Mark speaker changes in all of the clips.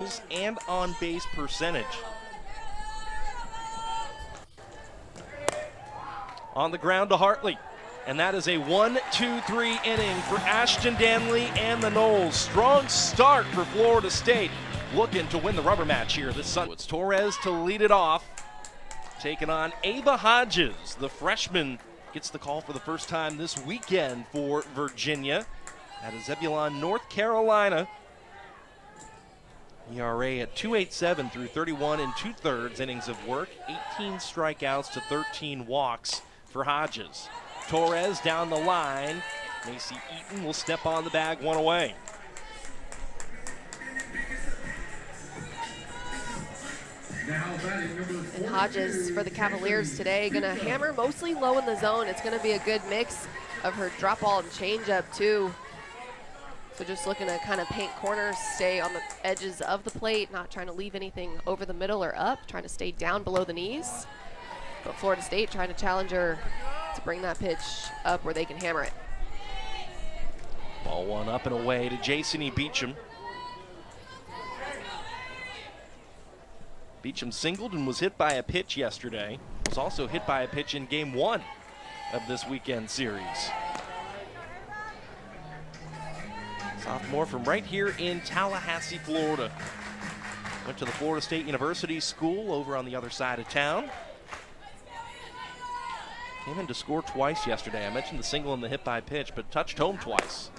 Speaker 1: pitches and on-base percentage. On the ground to Hartley. And that is a 1-2-3 inning for Ashton Danley and the Noles. Strong start for Florida State, looking to win the rubber match here this Sunday. It's Torres to lead it off, taking on Ava Hodges. The freshman gets the call for the first time this weekend for Virginia. That is Zebulon, North Carolina. ERA at 2.87 through 31 2/3 innings of work. 18 strikeouts to 13 walks for Hodges. Torres down the line. Macy Eaton will step on the bag, one away.
Speaker 2: And Hodges for the Cavaliers today, gonna hammer mostly low in the zone. It's gonna be a good mix of her drop ball and changeup too. So just looking to kind of paint corners, stay on the edges of the plate, not trying to leave anything over the middle or up, trying to stay down below the knees. But Florida State trying to challenge her to bring that pitch up where they can hammer it.
Speaker 1: Ball one up and away to Jason E. Beecham. Beecham singled and was hit by a pitch yesterday. Was also hit by a pitch in game one of this weekend series. Sophomore from right here in Tallahassee, Florida. Went to the Florida State University School over on the other side of town. Came in to score twice yesterday. I mentioned the single and the hit by pitch, but touched home twice.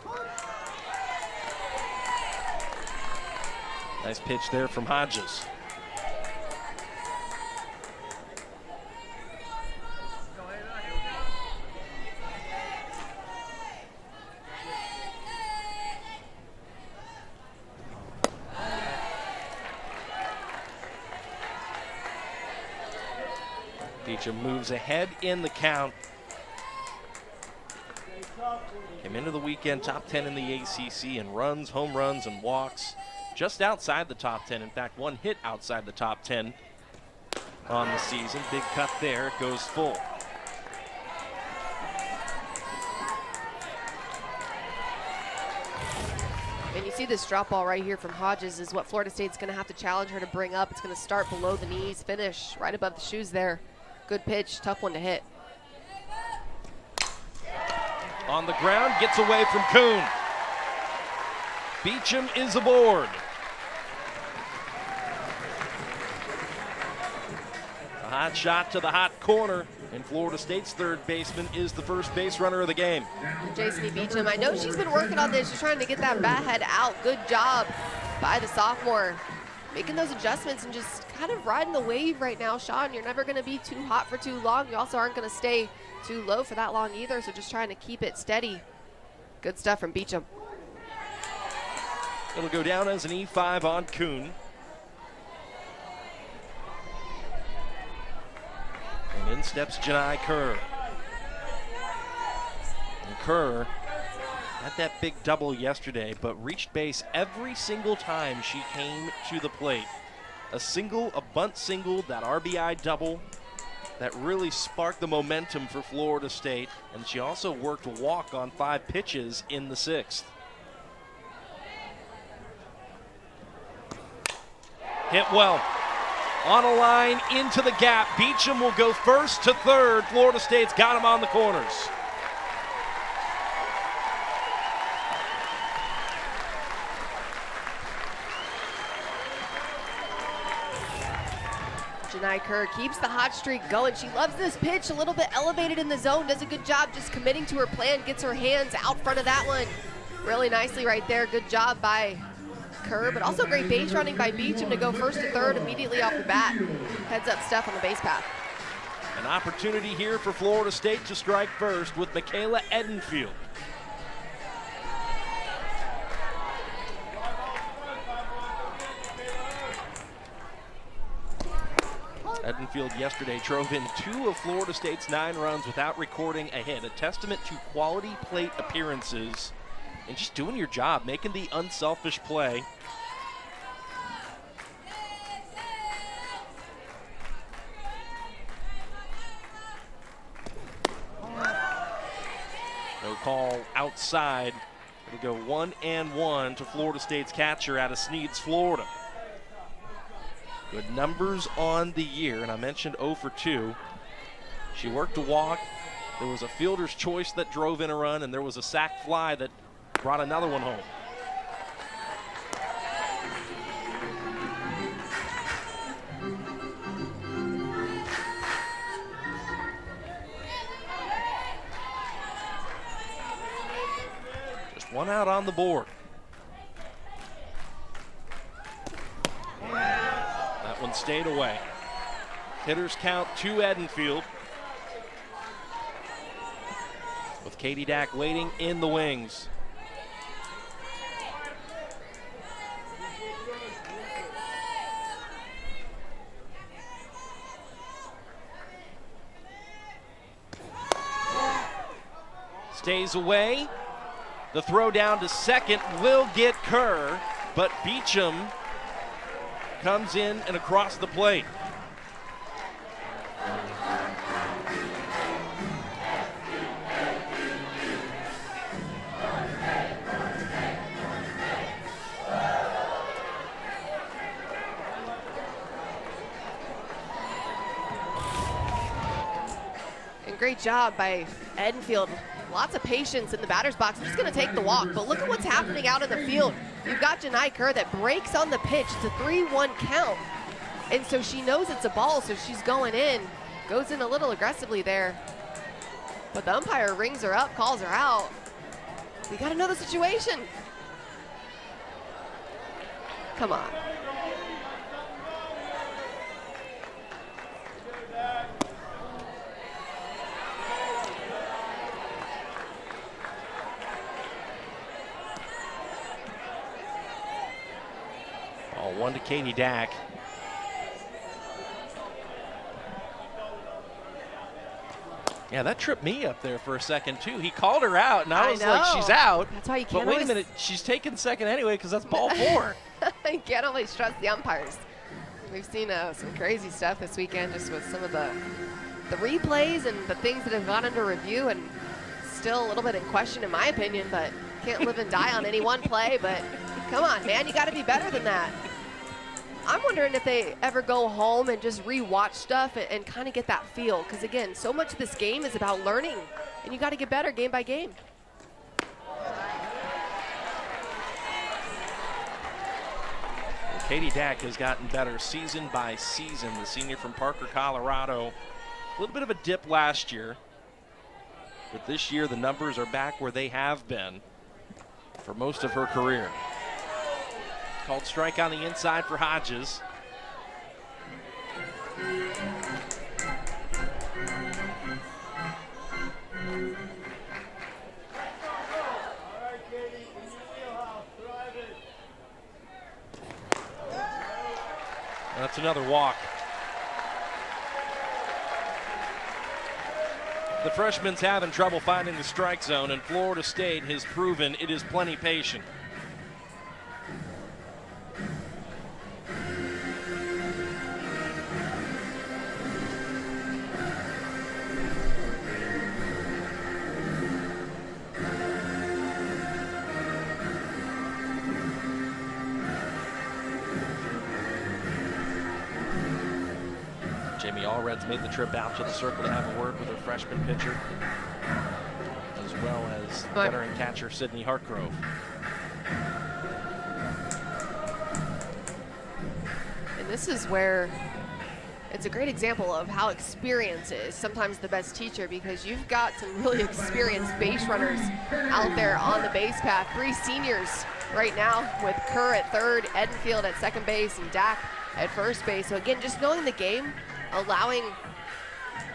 Speaker 1: Nice pitch there from Hodges. Beecham moves ahead in the count. Came into the weekend top 10 in the ACC in runs, home runs, and walks. Just outside the top 10. In fact, one hit outside the top 10 on the season. Big cut there. It goes full.
Speaker 2: And you see this drop ball right here from Hodges is what Florida State's going to have to challenge her to bring up. It's going to start below the knees, finish right above the shoes there. Good pitch, tough one to hit.
Speaker 1: On the ground, gets away from Kuhn. Beecham is aboard. A hot shot to the hot corner, and Florida State's third baseman is the first base runner of the game.
Speaker 2: Jason E. Beecham, I know she's been working on this. She's trying to get that bat head out. Good job by the sophomore. Making those adjustments and just kind of riding the wave right now, Sean. You're never going to be too hot for too long. You also aren't going to stay too low for that long either, so just trying to keep it steady. Good stuff from Beecham.
Speaker 1: It'll go down as an E5 on Kuhn. And in steps Janai Kerr. And Kerr had that big double yesterday, but reached base every single time she came to the plate. A single, a bunt single, that RBI double, that really sparked the momentum for Florida State. And she also worked a walk on 5 pitches in the 6th. Hit well. On a line into the gap. Beecham will go first to third. Florida State's got him on the corners.
Speaker 2: Janai Kerr keeps the hot streak going. She loves this pitch, a little bit elevated in the zone, does a good job just committing to her plan, gets her hands out front of that one really nicely right there. Good job by Kerr, but also great base running by Beecham to go first to third immediately off the bat. Heads up stuff on the base path.
Speaker 1: An opportunity here for Florida State to strike first with Michaela Edenfield. Edenfield yesterday drove in 2 of Florida State's 9 runs without recording a hit. A testament to quality plate appearances and just doing your job, making the unselfish play. No call outside. It'll go 1-1 to Florida State's catcher out of Sneads, Florida. Good numbers on the year, and I mentioned 0 for 2. She worked a walk. There was a fielder's choice that drove in a run, and there was a sac fly that brought another one home. Just one out on the board. That one stayed away. Hitters count to Edenfield, with Katie Dack waiting in the wings. Stays away. The throw down to second will get Kerr, but Beecham comes in and across the plate.
Speaker 2: And great job by Edenfield. Lots of patience in the batter's box. I'm just going to take the walk, but look at what's happening out in the field. You've got Janai Kerr that breaks on the pitch. It's a 3-1 count. And so she knows it's a ball, so she's going in. Goes in a little aggressively there. But the umpire rings her up, calls her out. We got to know the situation. Come on.
Speaker 1: Ball one to Katie Dack. Yeah, that tripped me up there for a second, too. He called her out, and I was like, she's out.
Speaker 2: That's why you can't.
Speaker 1: But wait a minute, she's taking second anyway because that's ball 4.
Speaker 2: You can't always trust the umpires. We've seen some crazy stuff this weekend just with some of the replays and the things that have gone under review, and still a little bit in question in my opinion, but can't live and die on any one play. But come on, man, you got to be better than that. I'm wondering if they ever go home and just re-watch stuff and kind of get that feel, because again, so much of this game is about learning, and you got to get better game by game.
Speaker 1: Well, Katie Dack has gotten better season by season. The senior from Parker, Colorado. A little bit of a dip last year, but this year the numbers are back where they have been for most of her career. Called strike on the inside for Hodges. That's another walk. The freshman's having trouble finding the strike zone, and Florida State has proven it is plenty patient. Jamie Allred's made the trip out to the circle to have a word with her freshman pitcher, as well as veteran catcher Sydney Hartgrove.
Speaker 2: And this is where it's a great example of how experience is sometimes the best teacher, because you've got some really experienced base runners out there on the base path. 3 seniors right now, with Kerr at third, Edenfield at second base, and Dack at first base. So again, just knowing the game, allowing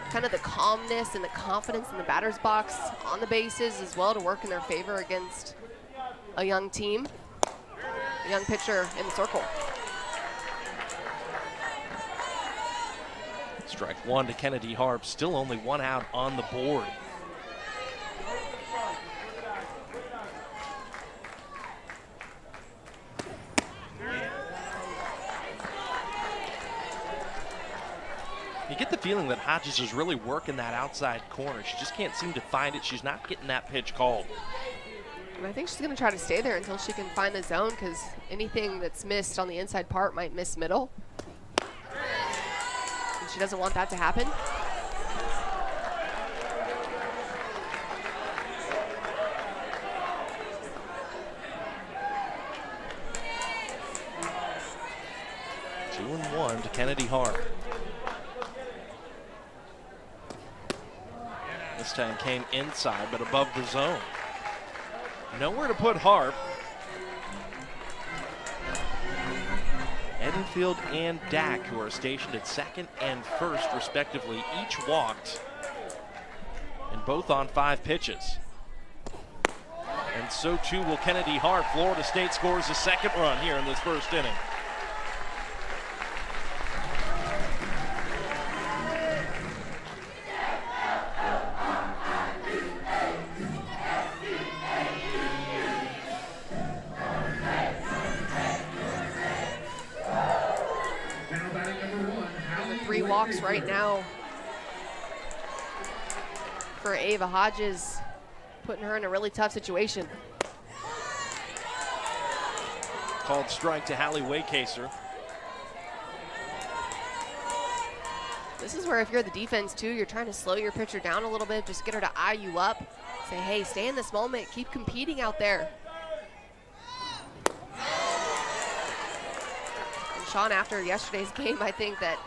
Speaker 2: kind of the calmness and the confidence in the batter's box on the bases as well to work in their favor against a young team, a young pitcher in the circle.
Speaker 1: Strike one to Kennedy Harp, still only 1 out on the board. You get the feeling that Hodges is really working that outside corner. She just can't seem to find it. She's not getting that pitch called.
Speaker 2: And I think she's going to try to stay there until she can find the zone, because anything that's missed on the inside part might miss middle. She doesn't want that to happen.
Speaker 1: Two and one to Kennedy Harp. This time came inside, but above the zone. Nowhere to put Harp. Edenfield and Dack, who are stationed at second and first, respectively, each walked, and both on 5 pitches. And so too will Kennedy Harp. Florida State scores a second run here in this first inning.
Speaker 2: Walks right now for Ava Hodges, putting her in a really tough situation.
Speaker 1: Called strike to Hallie Waycaser.
Speaker 2: This is where if you're the defense too, you're trying to slow your pitcher down a little bit, just get her to eye you up. Say, hey, stay in this moment, keep competing out there. And Sean, after yesterday's game, I think that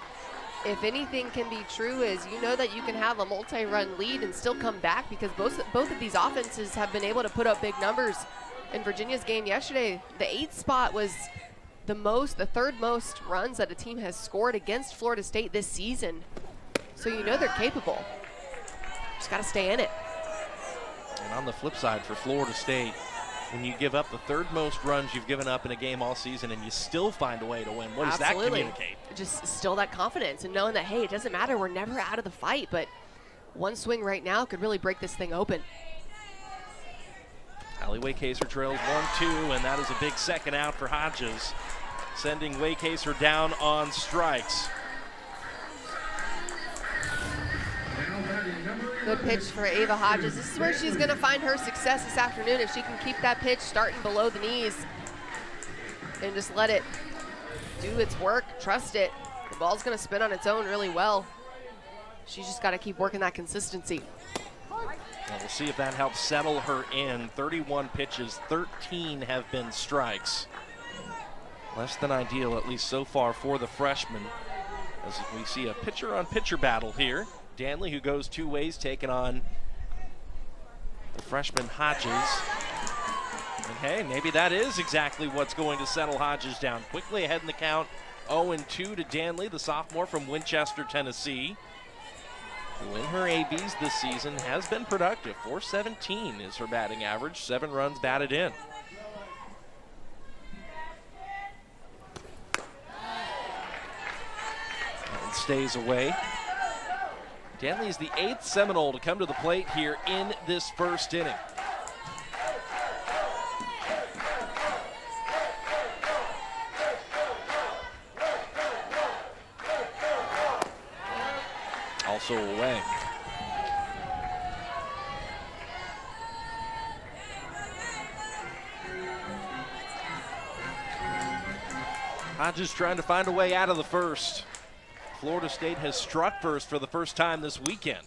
Speaker 2: if anything can be true is you know that you can have a multi-run lead and still come back, because both of these offenses have been able to put up big numbers. In Virginia's game yesterday, the 8th spot was the third most runs that a team has scored against Florida State this season. So you know they're capable. Just got to stay in it.
Speaker 1: And on the flip side for Florida State, when you give up the 3rd most runs you've given up in a game all season and you still find a way to win, what does that communicate?
Speaker 2: Just still that confidence and knowing that, hey, it doesn't matter, we're never out of the fight, but one swing right now could really break this thing open.
Speaker 1: Hallie Waycaser trails 1-2, and that is a big second out for Hodges, sending Waycaser down on strikes.
Speaker 2: Good pitch for Ava Hodges. This is where she's going to find her success this afternoon, if she can keep that pitch starting below the knees and just let it do its work, trust it. The ball's going to spin on its own really well. She's just got to keep working that consistency.
Speaker 1: Well, we'll see if that helps settle her in. 31 pitches, 13 have been strikes. Less than ideal, at least so far, for the freshman, as we see a pitcher-on-pitcher battle here. Danley, who goes 2 ways, taking on the freshman Hodges. And hey, maybe that is exactly what's going to settle Hodges down. Quickly ahead in the count, 0-2 to Danley, the sophomore from Winchester, Tennessee, who in her ABs this season has been productive. .417 is her batting average, 7 runs batted in. And stays away. Danley is the 8th Seminole to come to the plate here in this first inning. Also away. Hodges trying to find a way out of the first. Florida State has struck first for the first time this weekend.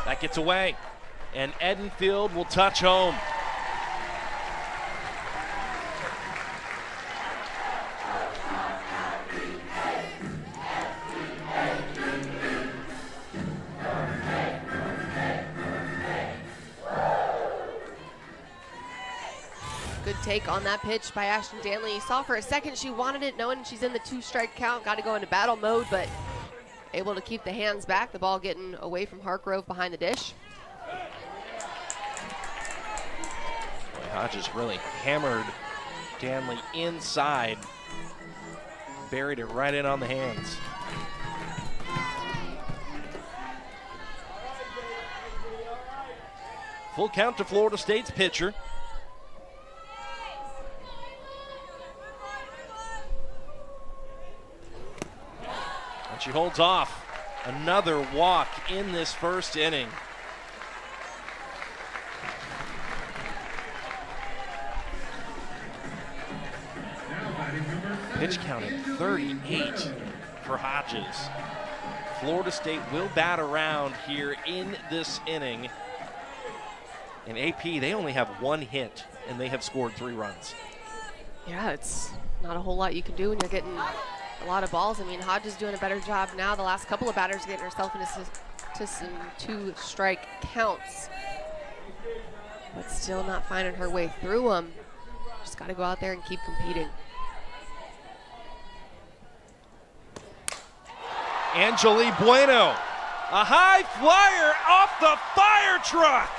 Speaker 1: That gets away, and Edenfield will touch home.
Speaker 2: Good take on that pitch by Ashton Danley. You saw for a second she wanted it, knowing she's in the 2-strike count, got to go into battle mode, but able to keep the hands back. The ball getting away from Hargrove behind the dish.
Speaker 1: Boy, Hodges really hammered Danley inside. Buried it right in on the hands. Full count to Florida State's pitcher. And she holds off another walk in this first inning. Pitch count at 38 for Hodges. Florida State will bat around here in this inning. In AP, they only have one hit, and they have scored 3 runs.
Speaker 2: Yeah, it's not a whole lot you can do when you're getting a lot of balls. I mean, Hodges doing a better job now. The last couple of batters getting herself into some 2-strike counts, but still not finding her way through them. Just got to go out there and keep competing.
Speaker 1: Angeli Bueno, a high flyer off the fire truck.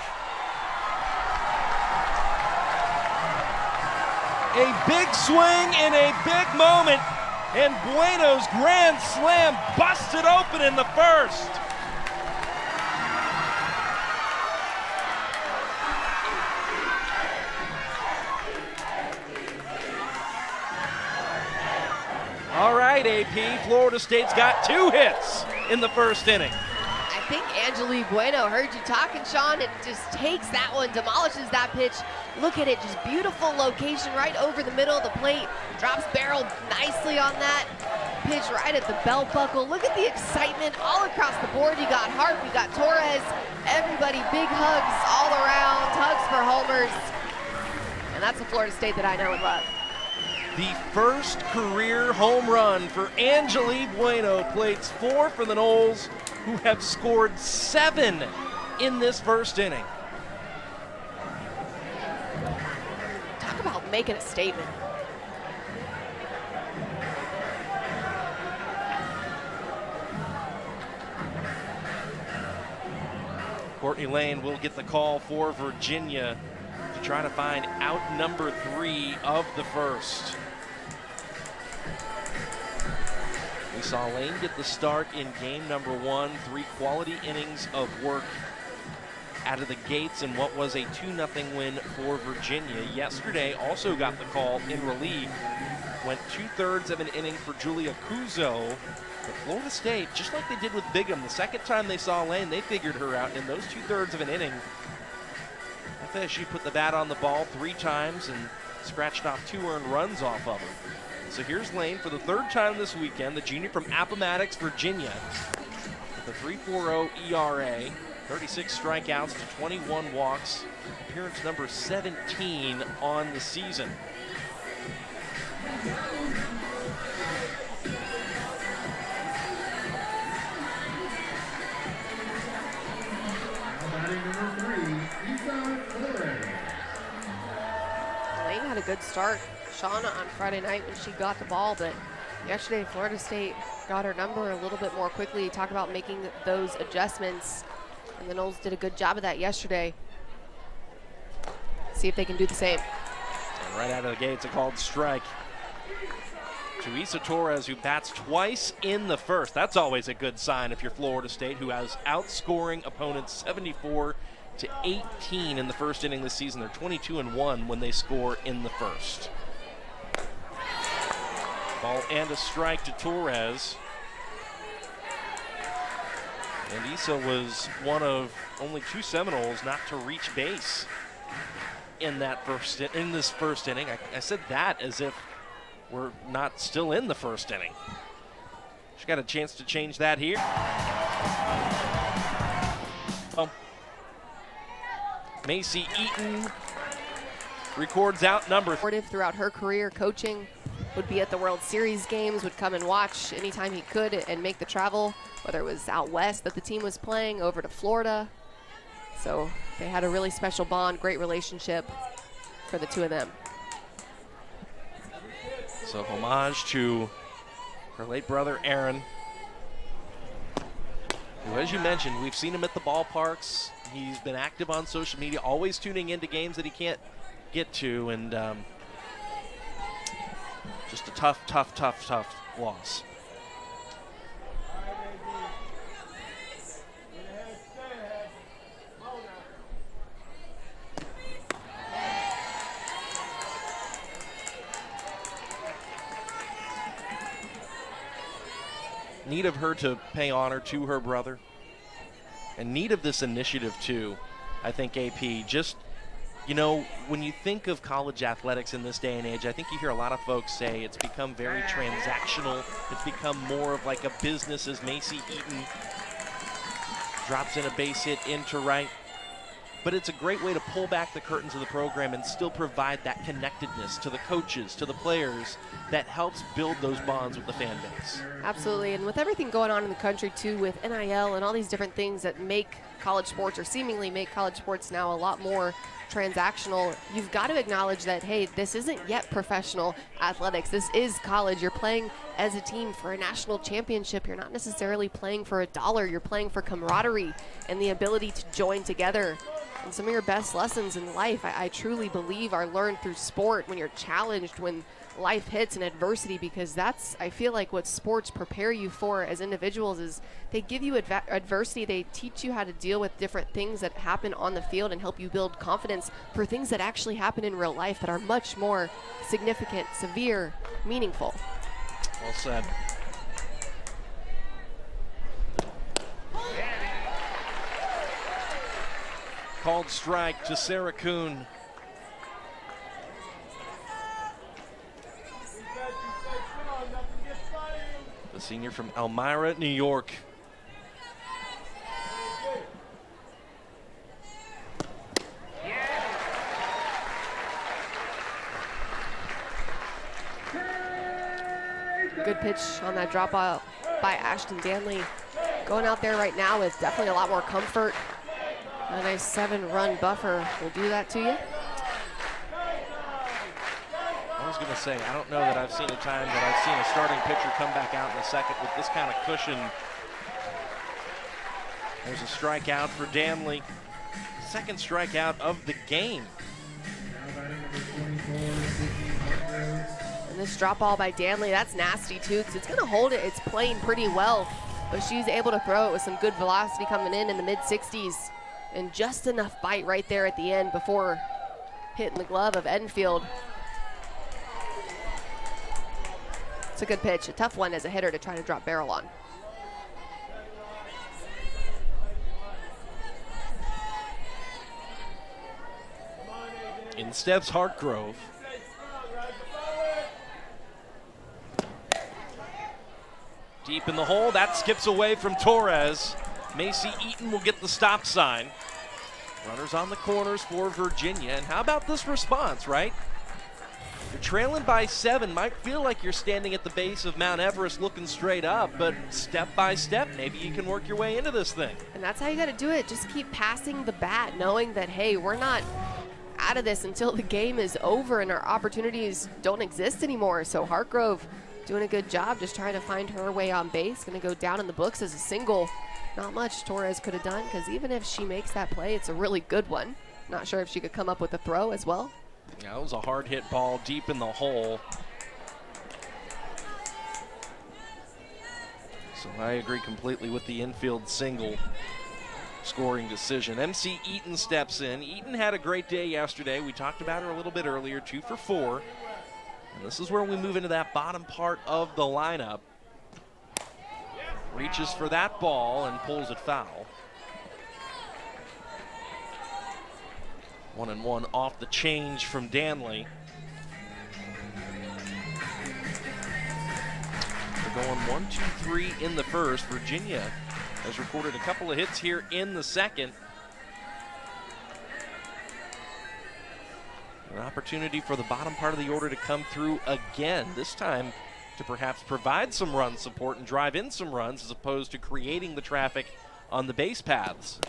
Speaker 1: A big swing in a big moment, and Bueno's grand slam busted open in the first. All right, AP, Florida State's got 2 hits in the first inning.
Speaker 2: I think Angeli Bueno heard you talking, Sean, and just takes that one, demolishes that pitch. Look at it, just beautiful location right over the middle of the plate. Drops barrel nicely on that pitch right at the belt buckle. Look at the excitement all across the board. You got Hart, you got Torres, everybody, big hugs all around, hugs for homers. And that's the Florida State that I know and love.
Speaker 1: The first career home run for Angeli Bueno, plates 4 for the Noles, who have scored 7 in this first inning.
Speaker 2: Talk about making a statement.
Speaker 1: Courtney Lane will get the call for Virginia to try to find out number 3 of the first. We saw Lane get the start in game number 1, 3 quality innings of work out of the gates in what was a 2-0 win for Virginia. Yesterday also got the call in relief. Went 2/3 of an inning for Julia Cuzo. But Florida State, just like they did with Bigham, the second time they saw Lane, they figured her out in those 2/3 of an inning. I think she put the bat on the ball 3 times and scratched off 2 earned runs off of her. So here's Lane for the 3rd time this weekend, the junior from Appomattox, Virginia, with a 3.40 ERA, 36 strikeouts to 21 walks, appearance number 17 on the season.
Speaker 2: Lane had a good start, Sean, on Friday night when she got the ball, but yesterday Florida State got her number a little bit more quickly. Talk about making those adjustments, and the Noles did a good job of that yesterday. See if they can do the same.
Speaker 1: And right out of the gate, it's a called strike to Isa Torres, who bats twice in the first. That's always a good sign if you're Florida State, who has outscoring opponents 74-18 in the first inning this season. They're 22-1 when they score in the first. Ball and a strike to Torres. And Isa was one of only 2 Seminoles not to reach base in this first inning. I said that as if we're not still in the first inning. She got a chance to change that here. Macy Eaton records out number 3.
Speaker 2: Throughout her career, coaching, would be at the World Series games, would come and watch anytime he could and make the travel, whether it was out west that the team was playing, over to Florida. So they had a really special bond, great relationship for the 2 of them.
Speaker 1: So homage to her late brother, Aaron, who, as you mentioned, we've seen him at the ballparks. He's been active on social media, always tuning into games that he can't get to, and just a tough loss. Neat of her to pay honor to her brother. And neat of this initiative, too, I think, AP. Just, you know, when you think of college athletics in this day and age, I think you hear a lot of folks say it's become very transactional. It's become more of like a business, as Macy Eaton drops in a base hit into right. But it's a great way to pull back the curtains of the program and still provide that connectedness to the coaches, to the players, that helps build those bonds with the fan base.
Speaker 2: Absolutely, and with everything going on in the country too, with NIL and all these different things that make college sports, or seemingly make college sports now, a lot more transactional, you've got to acknowledge that, hey, this isn't yet professional athletics. This is college. You're playing as a team for a national championship. You're not necessarily playing for $1. You're playing for camaraderie and the ability to join together. And some of your best lessons in life, I truly believe, are learned through sport, when you're challenged, when life hits and adversity, because that's, I feel like, what sports prepare you for as individuals. Is they give you adversity. They teach you how to deal with different things that happen on the field and help you build confidence for things that actually happen in real life that are much more significant, severe, meaningful.
Speaker 1: Well said. Called strike to Sarah Kuhn. The senior from Elmira, New York.
Speaker 2: Good pitch on that drop out by Ashton Danley. Going out there right now with definitely a lot more comfort. A nice 7-run buffer will do that to you.
Speaker 1: I was going to say, I don't know that I've seen a time that I've seen a starting pitcher come back out in the second with this kind of cushion. There's a strikeout for Danley. Second strikeout of the game.
Speaker 2: And this drop ball by Danley, that's nasty too, because it's going to hold it. It's playing pretty well, but she's able to throw it with some good velocity coming in the mid-60s. And just enough bite right there at the end before hitting the glove of Enfield. It's a good pitch, a tough one as a hitter to try to drop barrel on.
Speaker 1: In steps Hartgrove. Deep in the hole, that skips away from Torres. Macy Eaton will get the stop sign. Runners on the corners for Virginia. And how about this response, right? You're trailing by 7. Might feel like you're standing at the base of Mount Everest looking straight up, but step by step, maybe you can work your way into this thing.
Speaker 2: And that's how you got to do it. Just keep passing the bat, knowing that, hey, we're not out of this until the game is over and our opportunities don't exist anymore. So Hartgrove doing a good job, just trying to find her way on base. Going to go down in the books as a single. Not much Torres could have done, because even if she makes that play, it's a really good one. Not sure if she could come up with a throw as well.
Speaker 1: Yeah, it was a hard hit ball deep in the hole. So I agree completely with the infield single scoring decision. MC Eaton steps in. Eaton had a great day yesterday. We talked about her a little bit earlier, 2 for 4. And this is where we move into that bottom part of the lineup. Reaches for that ball and pulls it foul. 1-1 off the change from Danley. They're going 1-2-3 in the first. Virginia has recorded a couple of hits here in the second. An opportunity for the bottom part of the order to come through again, this time to perhaps provide some run support and drive in some runs as opposed to creating the traffic on the base paths.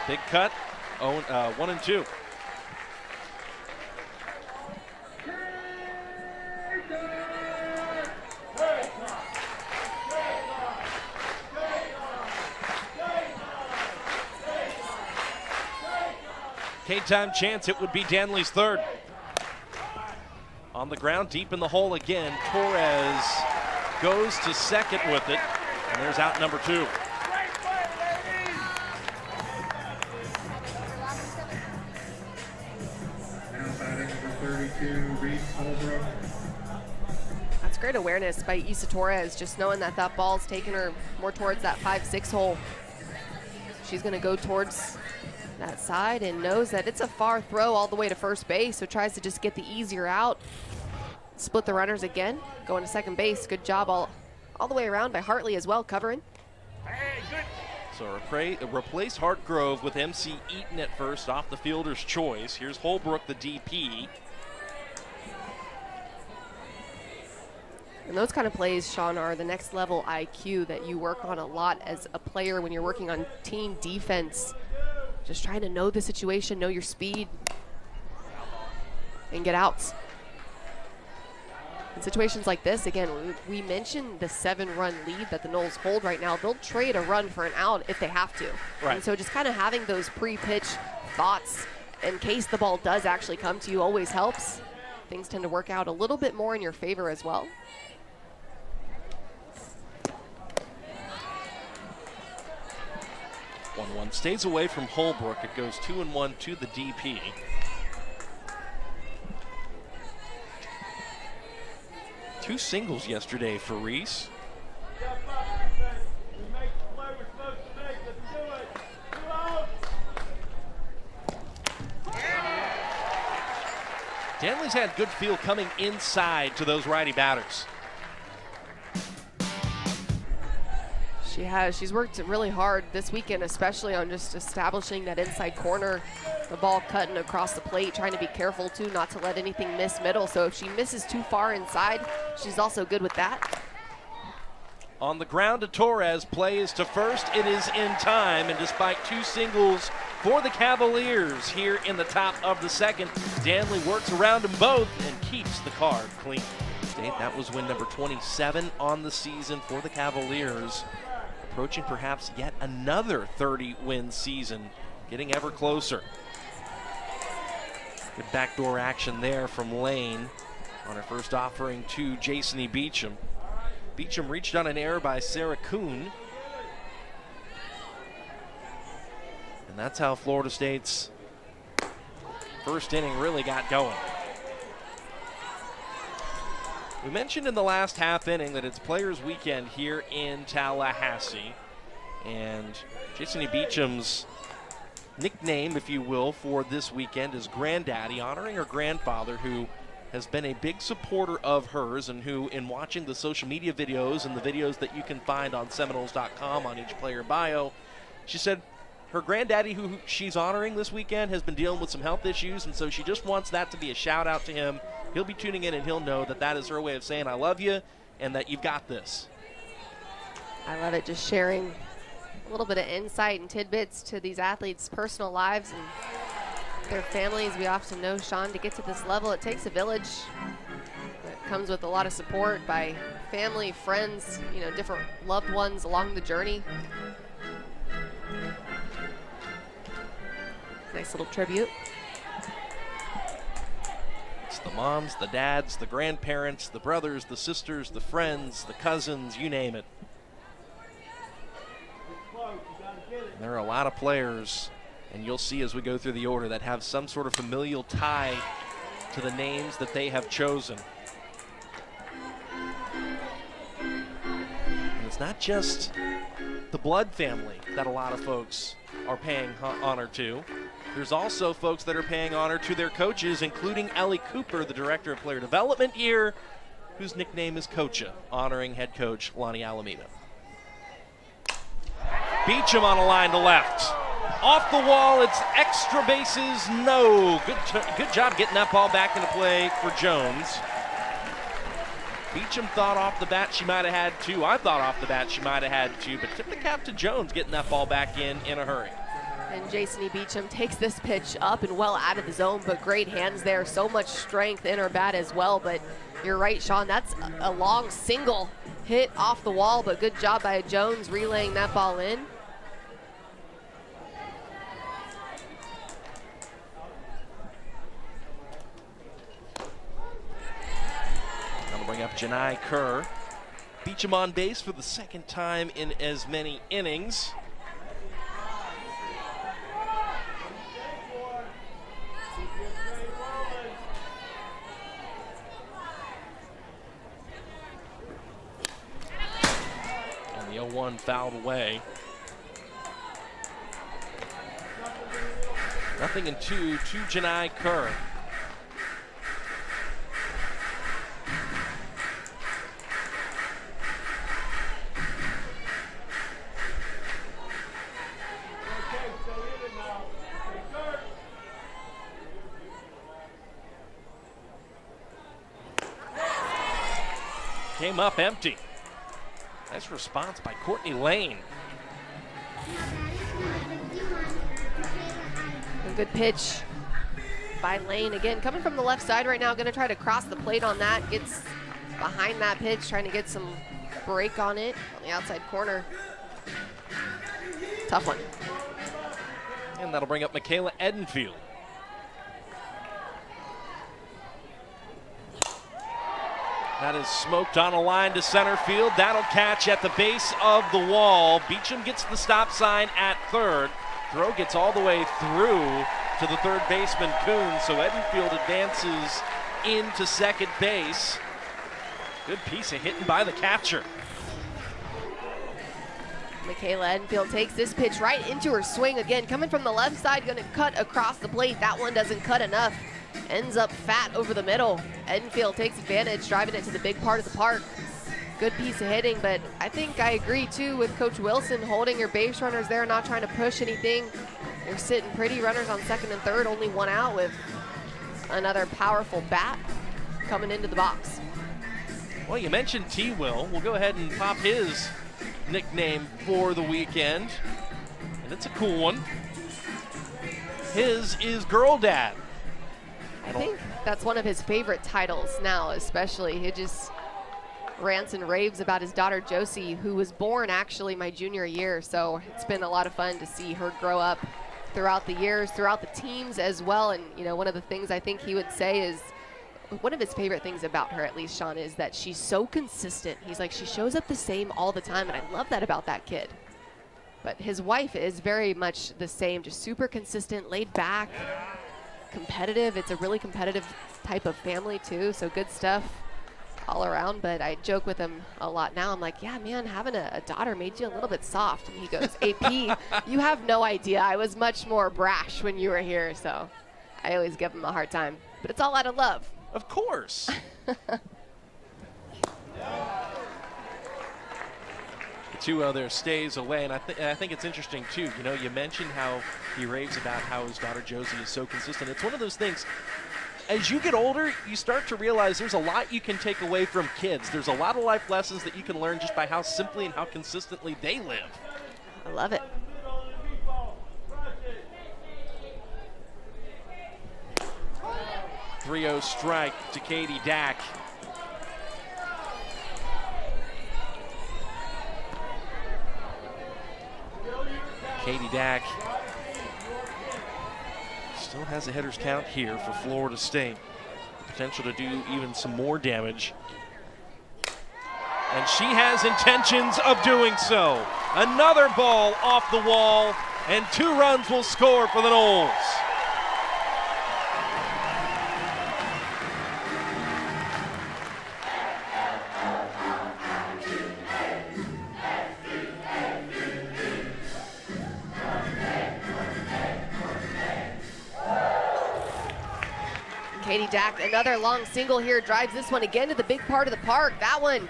Speaker 1: Big cut, 1-2. K-time chance, it would be Danley's third. On the ground, deep in the hole again. Torres goes to second with it, and there's out number 2.
Speaker 2: great awareness by Issa Torres, just knowing that that ball's taking her more towards that 5-6 hole. She's going to go towards that side and knows that it's a far throw all the way to first base, so tries to just get the easier out. Split the runners again, going to second base. Good job all the way around by Hartley as well, covering.
Speaker 1: So replace Hartgrove with MC Eaton at first off the fielder's choice. Here's Holbrook, the DP.
Speaker 2: And those kind of plays, Sean, are the next level IQ that you work on a lot as a player when you're working on team defense. Just trying to know the situation, know your speed, and get outs. In situations like this, again, we mentioned the 7-run lead that the Noles hold right now. They'll trade a run for an out if they have to.
Speaker 1: Right.
Speaker 2: And so just kind of having those pre-pitch thoughts in case the ball does actually come to you always helps. Things tend to work out a little bit more in your favor as well.
Speaker 1: One stays away from Holbrook. It goes 2-1 to the DP. Two singles yesterday for Reese. Danley's had good feel coming inside to those righty batters.
Speaker 2: She has. She's worked really hard this weekend, especially on just establishing that inside corner. The ball cutting across the plate, trying to be careful, too, not to let anything miss middle. So if she misses too far inside, she's also good with that.
Speaker 1: On the ground to Torres, play is to first. It is in time, and despite two singles for the Cavaliers here in the top of the second, Danley works around them both and keeps the card clean. That was win number 27 on the season for the Cavaliers. Approaching perhaps yet another 30-win season, getting ever closer. Good backdoor action there from Lane on her first offering to Jason Beecham. Beecham reached on an error by Sarah Kuhn. And that's how Florida State's first inning really got going. We mentioned in the last half inning that it's Players Weekend here in Tallahassee. And Jason Beecham's nickname, if you will, for this weekend is Granddaddy, honoring her grandfather, who has been a big supporter of hers and who, in watching the social media videos and the videos that you can find on Seminoles.com on each player bio, she said her granddaddy, who she's honoring this weekend, has been dealing with some health issues, and so she just wants that to be a shout out to him. He'll be tuning in and he'll know that that is her way of saying I love you and that you've got this.
Speaker 2: I love it, just sharing a little bit of insight and tidbits to these athletes' personal lives and their families. We often know, Sean, to get to this level, it takes a village. It comes with a lot of support by family, friends, different loved ones along the journey. Nice little tribute.
Speaker 1: It's the moms, the dads, the grandparents, the brothers, the sisters, the friends, the cousins, you name it. And there are a lot of players, and you'll see as we go through the order, that have some sort of familial tie to the names that they have chosen. And it's not just the blood family that a lot of folks are paying honor to. There's also folks that are paying honor to their coaches, including Ellie Cooper, the Director of Player Development here, whose nickname is Coacha, honoring head coach Lonnie Alameda. Beecham on a line to left. Off the wall, it's extra bases, no. Good job getting that ball back into play for Jones. Beecham thought off the bat she might have had two. I thought off the bat she might have had two, but tip the cap to Jones getting that ball back in a hurry.
Speaker 2: And Jason Beecham takes this pitch up and well out of the zone, but great hands there. So much strength in her bat as well. But you're right, Sean, that's a long single hit off the wall, but good job by Jones relaying that ball in.
Speaker 1: That'll bring up Janai Kerr. Beecham on base for the second time in as many innings. one fouled away. Nothing in two to Janai Kerr. Came up empty. Nice response by Courtney Lane.
Speaker 2: A good pitch by Lane. Again, coming from the left side right now, going to try to cross the plate on that. Gets behind that pitch, trying to get some break on it on the outside corner. Tough one.
Speaker 1: And that'll bring up Michaela Edenfield. That is smoked on a line to center field. That'll catch at the base of the wall. Beecham gets the stop sign at third. Throw gets all the way through to the third baseman, Kuhn. So Edenfield advances into second base. Good piece of hitting by the catcher.
Speaker 2: Michaela Edenfield takes this pitch right into her swing. Again, coming from the left side, going to cut across the plate. That one doesn't cut enough. Ends up fat over the middle. Edenfield takes advantage, driving it to the big part of the park. Good piece of hitting, but I think I agree too with Coach Wilson holding your base runners there, not trying to push anything. They're sitting pretty, runners on second and third, only one out with another powerful bat coming into the box.
Speaker 1: Well, you mentioned T-Will. We'll go ahead and pop his nickname for the weekend, and it's a cool one. His is Girl Dad.
Speaker 2: I think that's one of his favorite titles now, especially. He just rants and raves about his daughter Josie, who was born actually my junior year. So it's been a lot of fun to see her grow up throughout the years, throughout the teams as well. And, you know, one of the things I think he would say is, one of his favorite things about her, at least, Sean, is that she's so consistent. He's like, she shows up the same all the time, and I love that about that kid. But his wife is very much the same, just super consistent, laid back, competitive. It's a really competitive type of family too, so good stuff all around. But I joke with him a lot now. I'm like, yeah, man, having a daughter made you a little bit soft. And he goes, AP, you have no idea. I was much more brash when you were here. So I always give him a hard time. But it's all out of love.
Speaker 1: Of course. The 2-0 there stays away, and I think it's interesting too. You know, you mentioned how he raves about how his daughter Josie is so consistent. It's one of those things, as you get older, you start to realize there's a lot you can take away from kids. There's a lot of life lessons that you can learn just by how simply and how consistently they live.
Speaker 2: I love it.
Speaker 1: .30 strike to Katie Dack. Katie Dack still has a hitter's count here for Florida State. Potential to do even some more damage. And she has intentions of doing so. Another ball off the wall, and 2 runs will score for the Noles.
Speaker 2: Katie Dack, another long single here, drives this one again to the big part of the park. That one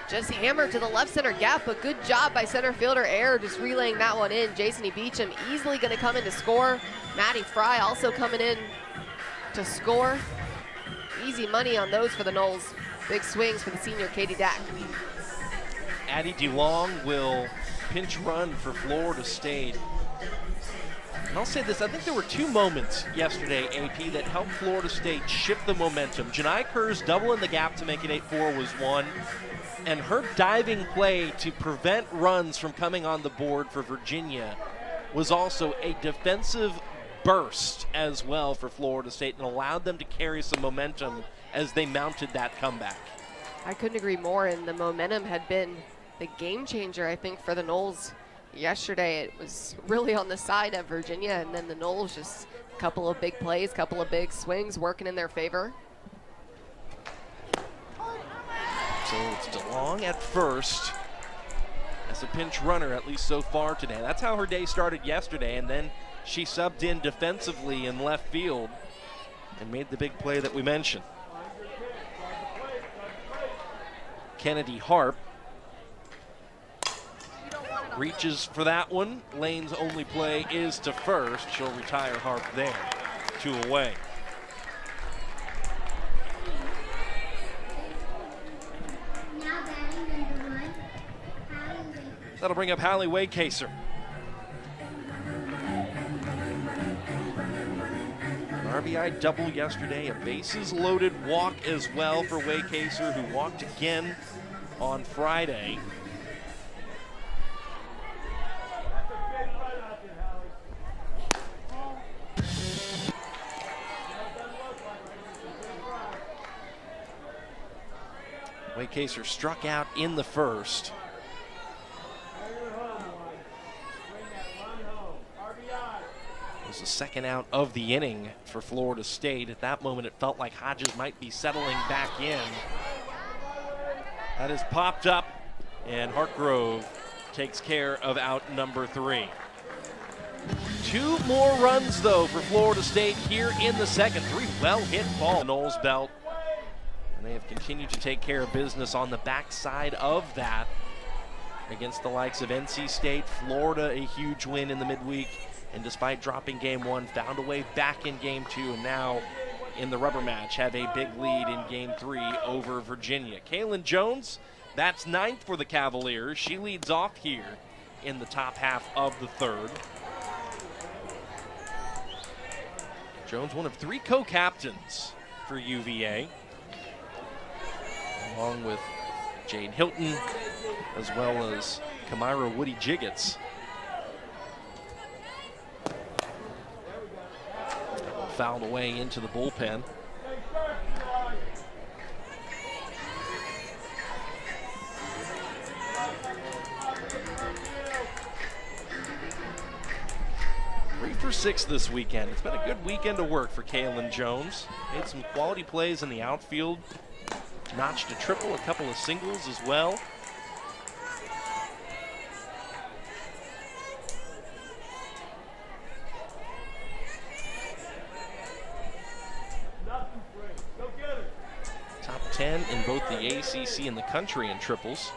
Speaker 2: just hammered to the left center gap, but good job by center fielder Air just relaying that one in. Jason Beecham easily going to come in to score. Maddie Fry also coming in to score. Easy money on those for the Noles. Big swings for the senior Katie Dack.
Speaker 1: Addie DeLong will pinch run for Florida State. And I'll say this, I think there were 2 moments yesterday, AP, that helped Florida State shift the momentum. Janai Kerr's double in the gap to make it 8-4 was one, and her diving play to prevent runs from coming on the board for Virginia was also a defensive burst as well for Florida State, and allowed them to carry some momentum as they mounted that comeback.
Speaker 2: I couldn't agree more, and the momentum had been the game changer, I think, for the Noles. Yesterday it was really on the side of Virginia, and then the Noles just a couple of big plays, couple of big swings working in their favor.
Speaker 1: So it's DeLong at first as a pinch runner, at least so far today. That's how her day started yesterday, and then she subbed in defensively in left field and made the big play that we mentioned. Kennedy Harp reaches for that one. Lane's only play is to first. She'll retire Harp there. 2 away. That'll bring up Hallie Waycaser. An RBI double yesterday, a bases loaded walk as well for Waycaser, who walked again on Friday. Waycaser struck out in the first. It was the second out of the inning for Florida State. At that moment, it felt like Hodges might be settling back in. That is popped up, and Hartgrove takes care of out number 3. 2 more runs, though, for Florida State here in the second. 3 well-hit balls. The Knowles belt. And they have continued to take care of business on the backside of that against the likes of NC State. Florida, a huge win in the midweek. And despite dropping game 1, found a way back in game 2, and now in the rubber match have a big lead in game 3 over Virginia. Kaylin Jones, that's 9th for the Cavaliers. She leads off here in the top half of the third. Jones, one of 3 co-captains for UVA, along with Jade Hilton, as well as Kamira Woody Jiggets. Fouled away into the bullpen. Three for 6 this weekend. It's been a good weekend of work for Kaylin Jones. Made some quality plays in the outfield. Notched a triple, a couple of singles as well. Top 10 in both the ACC and the country in triples.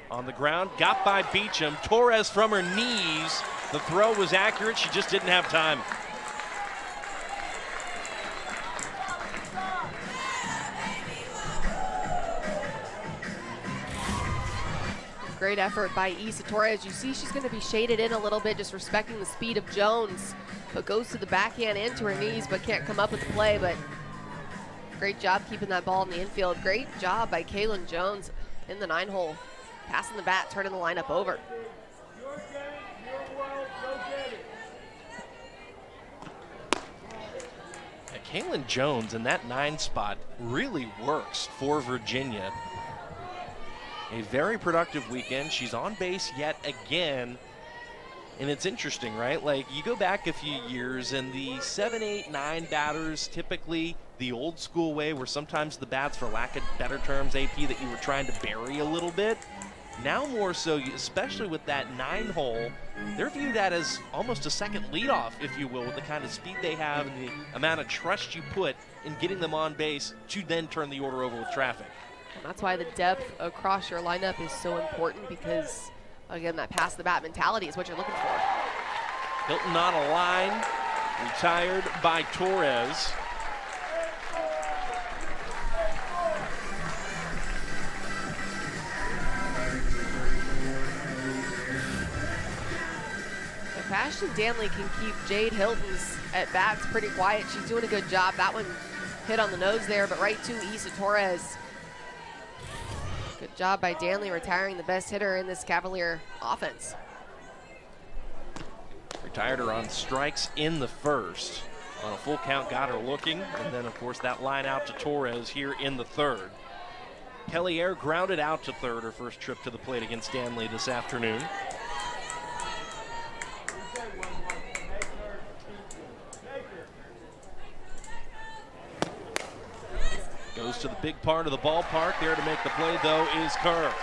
Speaker 1: On the ground, got by Beecham. Torres from her knees. The throw was accurate, she just didn't have time.
Speaker 2: Great effort by Issa Torres. You see she's going to be shaded in a little bit, just respecting the speed of Jones, but goes to the backhand into her knees, but can't come up with the play. But great job keeping that ball in the infield. Great job by Kaylin Jones in the 9-hole, passing the bat, turning the lineup over.
Speaker 1: Kaylin Jones in that 9 spot really works for Virginia. A very productive weekend. She's on base yet again. And it's interesting, right? Like, you go back a few years and the 7, 8, 9 batters, typically the old school way where sometimes the bats, for lack of better terms, AP, that you were trying to bury a little bit. Now more so, especially with that 9-hole, they're viewed at as almost a second leadoff, if you will, with the kind of speed they have and the amount of trust you put in getting them on base to then turn the order over with traffic.
Speaker 2: That's why the depth across your lineup is so important, because, again, that pass the bat mentality is what you're looking for.
Speaker 1: Hilton on a line, retired by Torres.
Speaker 2: If Ashton Danley can keep Jade Hilton's at bats pretty quiet, she's doing a good job. That one hit on the nose there, but right to Issa Torres. Good job by Danley retiring the best hitter in this Cavalier offense.
Speaker 1: Retired her on strikes in the first. On a full count, got her looking. And then, of course, that line out to Torres here in the third. Kelly Ayer grounded out to third, her first trip to the plate against Danley this afternoon. Goes to the big part of the ballpark. There to make the play, though, is Kerr.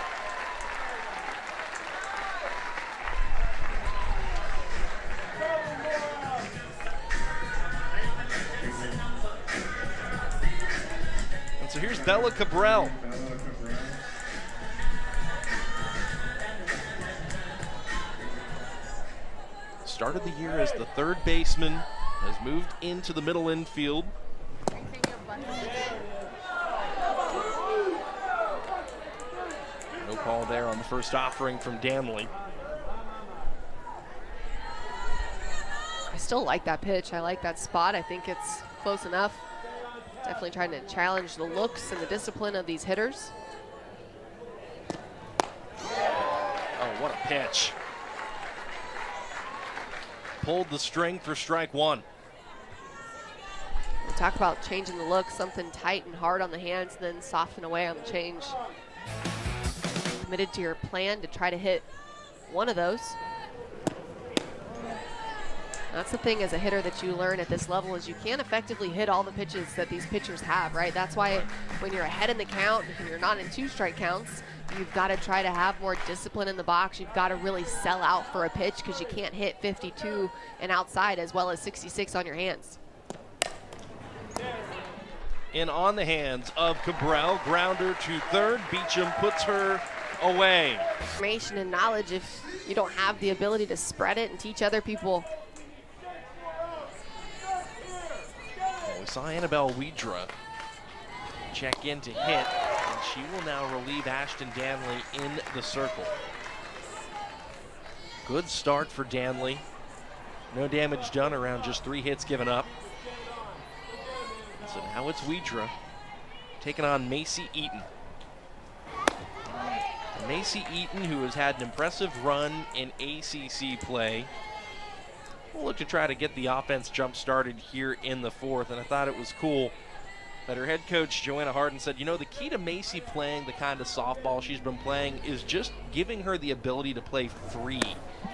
Speaker 1: Here's Bella Cabral. Started the year as the third baseman, has moved into the middle infield. No call there on the first offering from Danley.
Speaker 2: I still like that pitch. I like that spot. I think it's close enough. Definitely trying to challenge the looks and the discipline of these hitters.
Speaker 1: Oh, what a pitch. Pulled the string for strike one.
Speaker 2: We talk about changing the look, something tight and hard on the hands, and then soften away on the change. Committed to your plan to try to hit one of those. That's the thing as a hitter that you learn at this level is you can't effectively hit all the pitches that these pitchers have, right? That's why when you're ahead in the count and you're not in 2-strike counts, you've got to try to have more discipline in the box. You've got to really sell out for a pitch because you can't hit 52 and outside as well as 66 on your hands.
Speaker 1: And on the hands of Cabral, grounder to third. Beecham puts her away.
Speaker 2: Information and knowledge, if you don't have the ability to spread it and teach other people.
Speaker 1: We saw Annabelle Wedra check in to hit, and she will now relieve Ashton Danley in the circle. Good start for Danley. No damage done, around just 3 hits given up. So now it's Wedra taking on Macy Eaton. And Macy Eaton, who has had an impressive run in ACC play, will look to try to get the offense jump started here in the fourth. And I thought it was cool that her head coach, Joanna Harden, said, you know, the key to Macy playing the kind of softball she's been playing is just giving her the ability to play free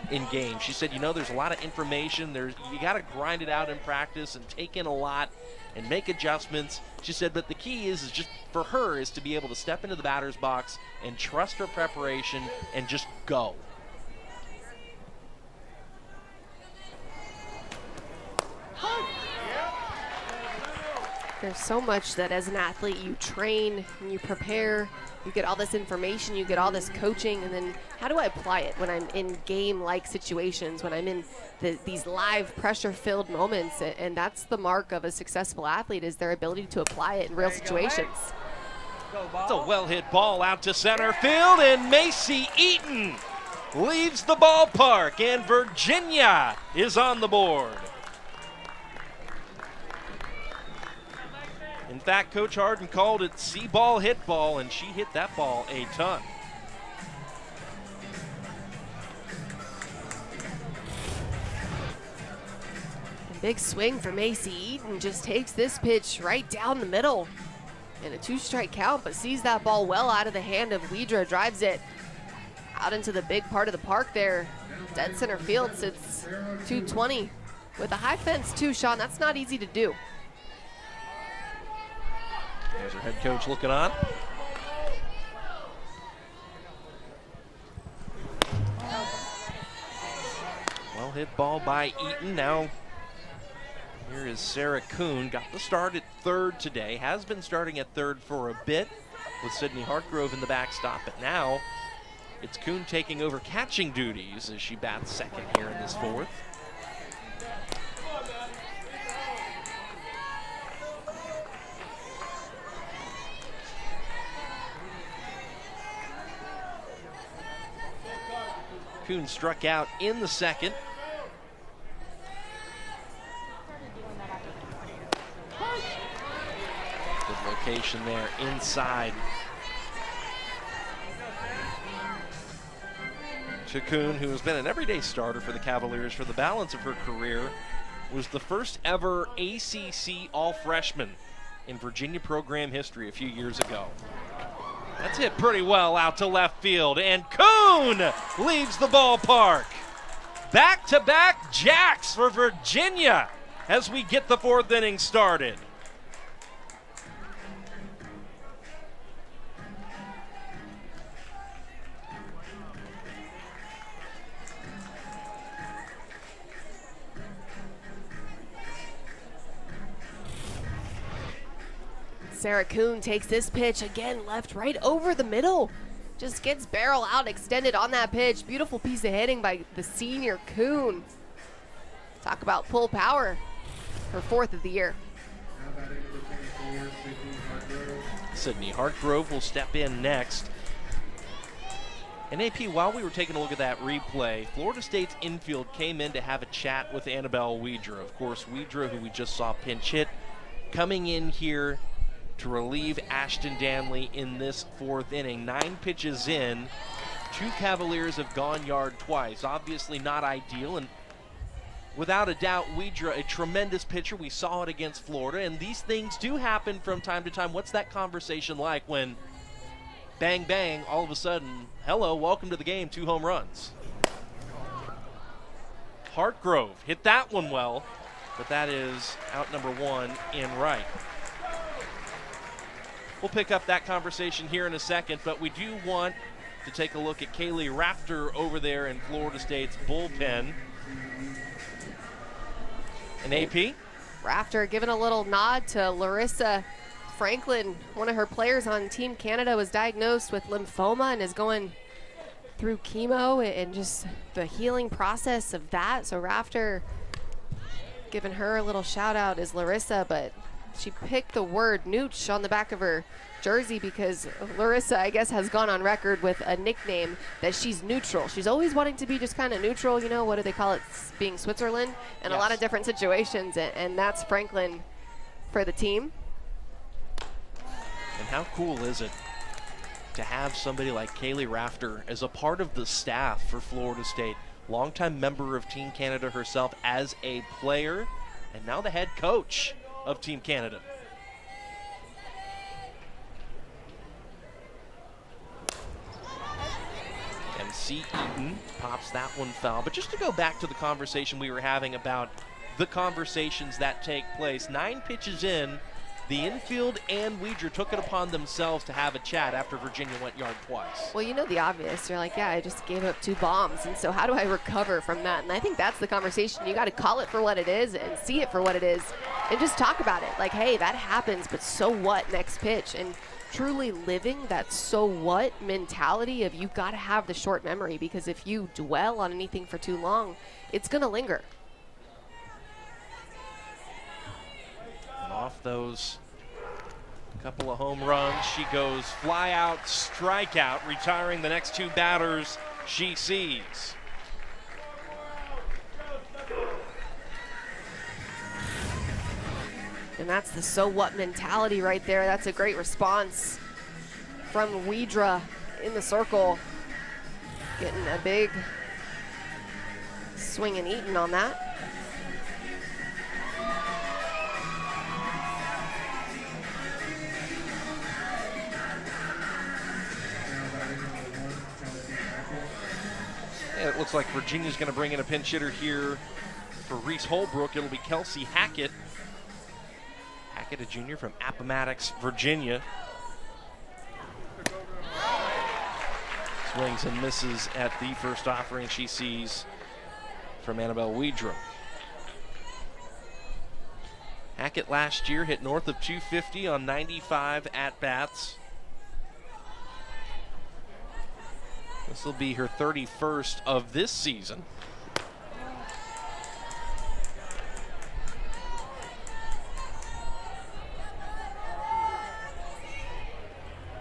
Speaker 1: in games. She said, you know, there's a lot of information. You got to grind it out in practice and take in a lot and make adjustments. She said, but the key is just for her is to be able to step into the batter's box and trust her preparation and just go.
Speaker 2: There's so much that as an athlete you train and you prepare, you get all this information, you get all this coaching, and then how do I apply it when I'm in game-like situations, when I'm in these live pressure-filled moments? And that's the mark of a successful athlete, is their ability to apply it in real situations.
Speaker 1: It's a well-hit ball out to center field, and Macy Eaton leaves the ballpark, and Virginia is on the board. In fact, Coach Harden called it see ball, hit ball, and she hit that ball a ton.
Speaker 2: A big swing for Macy Eaton, just takes this pitch right down the middle in a 2-strike count, but sees that ball well out of the hand of Wedra, drives it out into the big part of the park there. Dead center field, sits 220 with a high fence too, Sean. That's not easy to do.
Speaker 1: There's our head coach looking on. Well hit ball by Eaton. Now here is Sarah Kuhn. Got the start at third today. Has been starting at third for a bit with Sydney Hartgrove in the backstop. But now it's Kuhn taking over catching duties as she bats second here in this fourth. Kuhn struck out in the second. Good location there inside. To Kuhn, who has been an everyday starter for the Cavaliers for the balance of her career, was the first ever ACC All-Freshman in Virginia program history a few years ago. That's hit pretty well out to left field, and Kuhn leaves the ballpark. Back-to-back jacks for Virginia as we get the fourth inning started.
Speaker 2: Sarah Kuhn takes this pitch again, left right over the middle. Just gets barrel out extended on that pitch. Beautiful piece of hitting by the senior Kuhn. Talk about pull power. Her 4th of the year.
Speaker 1: Sydney Hartgrove will step in next. And AP, while we were taking a look at that replay, Florida State's infield came in to have a chat with Annabelle Wedra. Of course, Wedra, who we just saw pinch hit, coming in here to relieve Ashton Danley in this 4th inning. 9 pitches in, 2 Cavaliers have gone yard twice. Obviously not ideal, and without a doubt, Wedra, a tremendous pitcher. We saw it against Florida, and these things do happen from time to time. What's that conversation like when bang, bang, all of a sudden, hello, welcome to the game, 2 home runs? Hartgrove hit that one well, but that is out number 1 in right. We'll pick up that conversation here in a second, but we do want to take a look at Kaylee Rafter over there in Florida State's bullpen. And AP?
Speaker 2: Rafter giving a little nod to Larissa Franklin. One of her players on Team Canada was diagnosed with lymphoma and is going through chemo and just the healing process of that. So Rafter giving her a little shout out is Larissa, but she picked the word nooch on the back of her jersey because Larissa, I guess, has gone on record with a nickname that she's neutral. She's always wanting to be just kind of neutral, you know, what do they call it, being Switzerland, in a lot of different situations, and that's Franklin for the team.
Speaker 1: And how cool is it to have somebody like Kaylee Rafter as a part of the staff for Florida State, longtime member of Team Canada herself as a player, and now the head coach of Team Canada. MC Eaton pops that one foul. But just to go back to the conversation we were having about the conversations that take place, 9 pitches in, the infield and Wedra took it upon themselves to have a chat after Virginia went yard twice.
Speaker 2: Well, you know the obvious. You're like, yeah, I just gave up 2 bombs, and so how do I recover from that? And I think that's the conversation. You got to call it for what it is and see it for what it is and just talk about it. Like, hey, that happens, but so what next pitch? And truly living that so what mentality of you got to have the short memory, because if you dwell on anything for too long, it's going to linger.
Speaker 1: And off those couple of home runs, she goes fly out, strikeout, retiring the next 2 batters she sees.
Speaker 2: And that's the so what mentality right there. That's a great response from Wedra in the circle. Getting a big swing and eating on that.
Speaker 1: And it looks like Virginia's going to bring in a pinch hitter here for Reese Holbrook. It'll be Kelsey Hackett. Hackett, a junior from Appomattox, Virginia. Swings and misses at the first offering she sees from Annabelle Wedra. Hackett last year hit north of 250 on 95 at-bats. This will be her 31st of this season.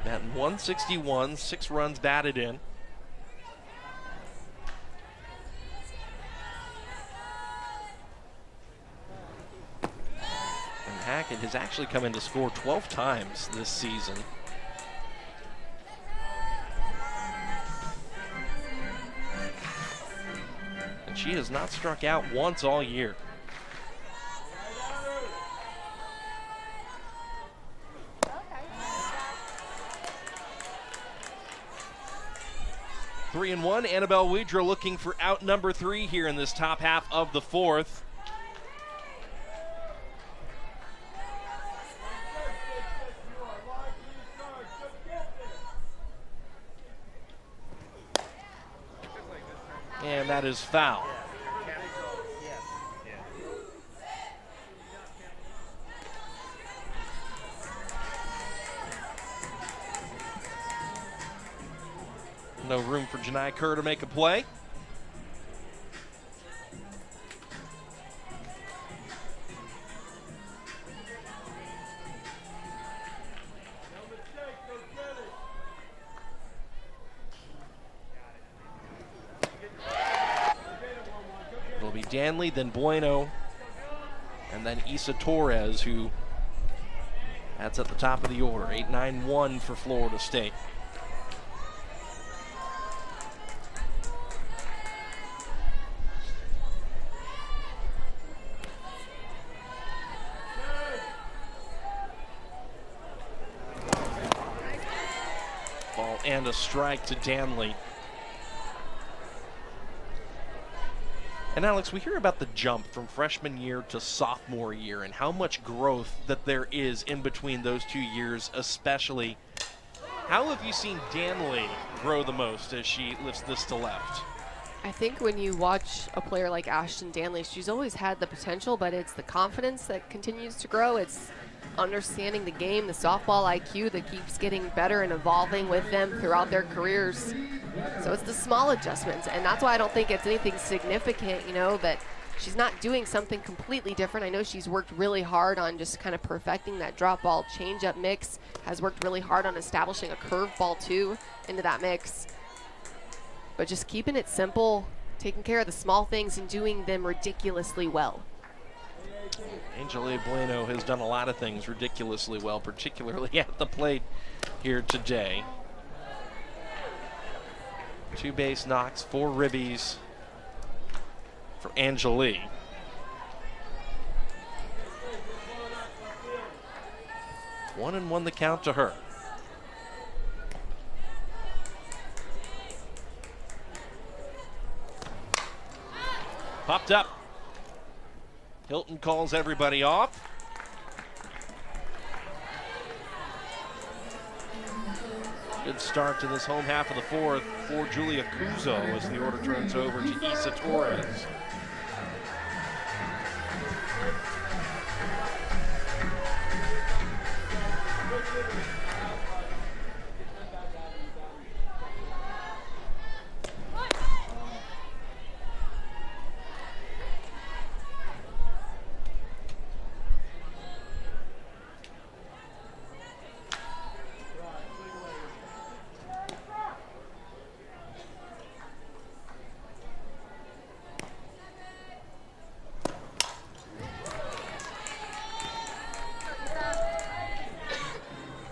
Speaker 1: Batting 161, 6 runs batted in. And Hackett has actually come in to score 12 times this season. And she has not struck out once all year. Three and one. Annabelle Wedra looking for out number 3 here in this top half of the 4th. And that is foul. No room for Janai Kerr to make a play. It'll be Danley, then Bueno, and then Issa Torres, who that's at the top of the order. 8-9-1 for Florida State. Ball and a strike to Danley. And Alex, we hear about the jump from freshman year to sophomore year and how much growth that there is in between those 2 years, especially. How have you seen Danley grow the most as she lifts this to left?
Speaker 2: I think when you watch a player like Ashton Danley, she's always had the potential, but it's the confidence that continues to grow. It's understanding the game, the softball IQ that keeps getting better and evolving with them throughout their careers. So it's the small adjustments, and that's why I don't think it's anything significant, you know, that she's not doing something completely different. I know she's worked really hard on just kind of perfecting that drop ball changeup mix, has worked really hard on establishing a curveball too into that mix. But just keeping it simple, taking care of the small things and doing them ridiculously well.
Speaker 1: Angela Bueno has done a lot of things ridiculously well, particularly at the plate here today. 2 base knocks, 4 ribbies for Angeli. One and one the count to her. Popped up. Hilton calls everybody off. Good start to this home half of the fourth for Julia Cuzo as the order turns over to Issa Torres.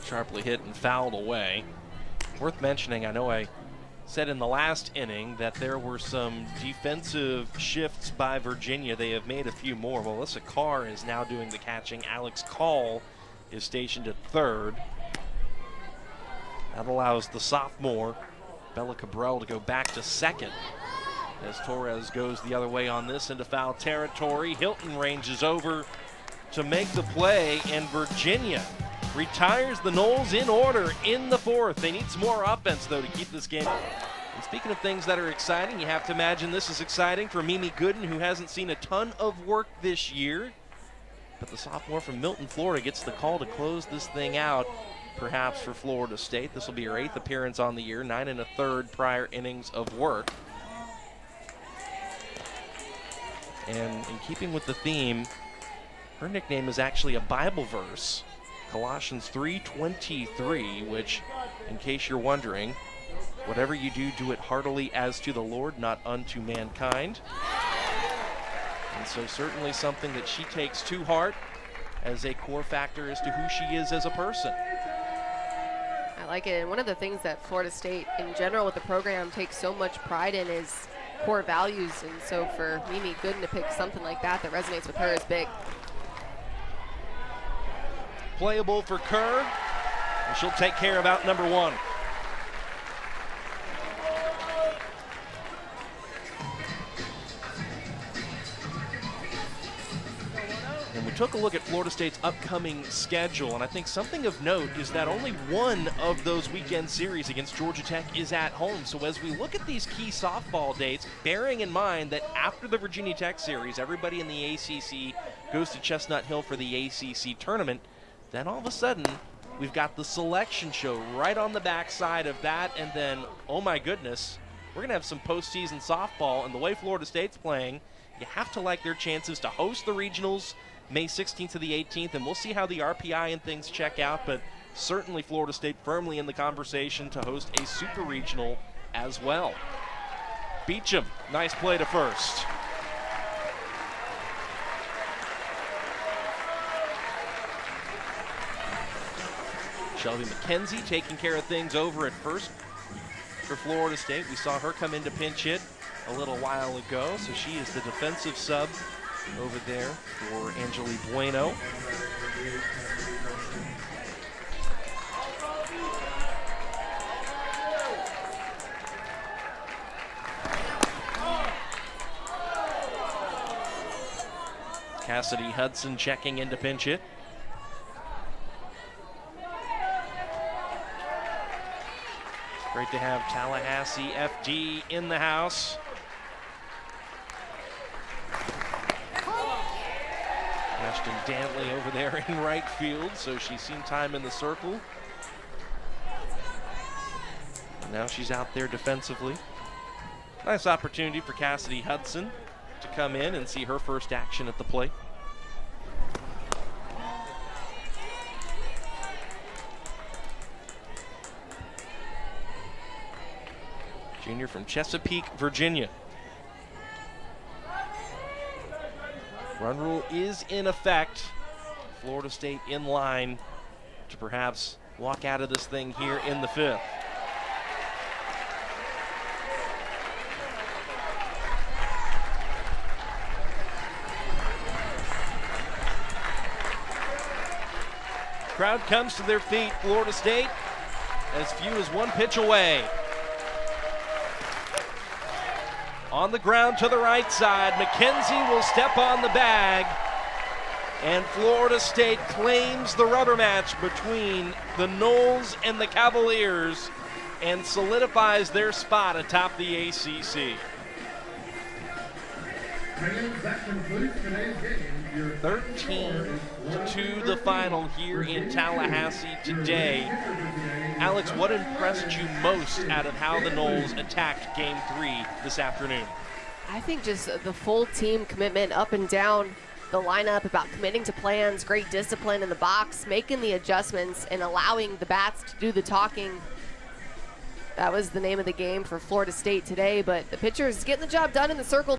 Speaker 1: Sharply hit and fouled away. Worth mentioning, I know I said in the last inning that there were some defensive shifts by Virginia. They have made a few more. Melissa Carr is now doing the catching. Alex Call is stationed at third. That allows the sophomore, Bella Cabral, to go back to second as Torres goes the other way on this into foul territory. Hilton ranges over to make the play, and Virginia retires the Noles in order in the fourth. They need some more offense, though, to keep this game. And speaking of things that are exciting, you have to imagine this is exciting for Mimi Gooden, who hasn't seen a ton of work this year. But the sophomore from Milton, Florida, gets the call to close this thing out, perhaps for Florida State. This will be her 8th appearance on the year, 9 1/3 prior innings of work. And in keeping with the theme, her nickname is actually a Bible verse. Colossians 3:23, which, in case you're wondering, whatever you do, do it heartily as to the Lord, not unto mankind. And so certainly something that she takes to heart as a core factor as to who she is as a person.
Speaker 2: I like it, and one of the things that Florida State in general with the program takes so much pride in is core values, and so for Mimi Gooden to pick something like that that resonates with her is big.
Speaker 1: Playable for Kerr, and she'll take care of out number 1. And we took a look at Florida State's upcoming schedule, and I think something of note is that only one of those weekend series against Georgia Tech is at home. So as we look at these key softball dates, bearing in mind that after the Virginia Tech series, everybody in the ACC goes to Chestnut Hill for the ACC tournament, then all of a sudden, We've got the selection show right on the backside of that, and then, oh my goodness, we're going to have some postseason softball, and the way Florida State's playing, you have to like their chances to host the regionals May 16th to the 18th, and we'll see how the RPI and things check out, but certainly Florida State firmly in the conversation to host a super regional as well. Beecham, nice play to first. Shelby McKenzie taking care of things over at first for Florida State. We saw her come in to pinch hit a little while ago, so she is the defensive sub over there for Angeli Bueno. Cassidy Hudson checking in to pinch hit. Great to have Tallahassee FD in the house. Ashton Danley over there in right field, so she's seen time in the circle. And now she's out there defensively. Nice opportunity for Cassidy Hudson to come in and see her first action at the plate. Junior from Chesapeake, Virginia. Run rule is in effect. Florida State in line to perhaps walk out of this thing here in the fifth. Crowd comes to their feet. Florida State as few as one pitch away. On the ground to the right side, McKenzie will step on the bag, and Florida State claims the rubber match between the Noles and the Cavaliers and solidifies their spot atop the ACC.
Speaker 3: That concludes today's game.
Speaker 1: 13-2 the final here in Tallahassee today. Alex, what impressed you most out of how the Noles attacked Game 3 this afternoon?
Speaker 2: I think just the full team commitment up and down the lineup, about committing to plans, great discipline in the box, making the adjustments, and allowing the bats to do the talking. That was the name of the game for Florida State today, but the pitchers getting the job done in the circle.